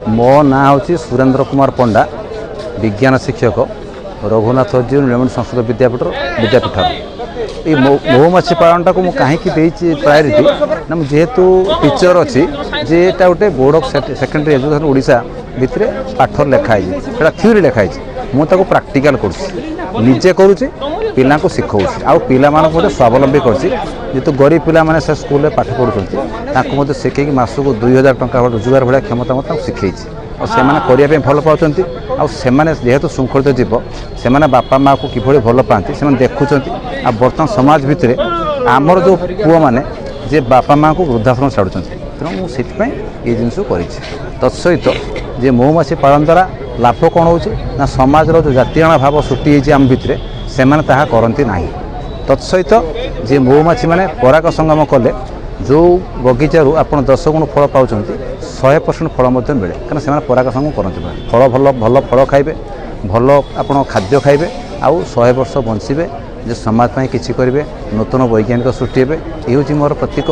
मो ना हूँ सुरेंद्र कुमार पंडा विज्ञान शिक्षक रघुनाथ जी नीलमणि संस्कृत विद्यापीठ ये महुमाछी पालनटा को कहीं प्रायोरिटी ना जेहेतु टीचर अच्छी जेटा गोटे board of secondary education Odisha भितर पाठ लिखाई थ्योरी लिखाई मुझे प्राक्टिकल करजे करुँचे पिला शिखाऊँ आउ पिला स्वावलंबी करतु गरीब पिला माने से स्कूल पाठ पढ़ुं शिखे मासक 2000 टंका रोजगार भाया क्षमता शिखई और से भल पाँच जेहेतु श्रृंखलित जीव से बापा माँ को किभली भल पाती से देखुं आ बर्तमान समाज भितर आमर जो पुआ मैंने जे बापा माँ को वृद्धाश्रम छाड़ुं तेणु मुझे ये जिनस कर तत्सहित जे महुमाछी पालन द्वारा लाभ कौन हो समाज जो जातीय भाव सृष्टि आम भितर से करती ना तत्सहित जे महुमाछी मैंने पराग संगम कले जो बगीचारू आप 10 गुण फल पाँच 100% फल मिले कहीं पराग संगम करते फल भल फल खाइबे भल आप खाद्य खाइबे आउ 100 वर्ष बंचे जे समाज किसी करेंगे नूतन वैज्ञानिक सृष्टि हे ये मोर प्रतीक।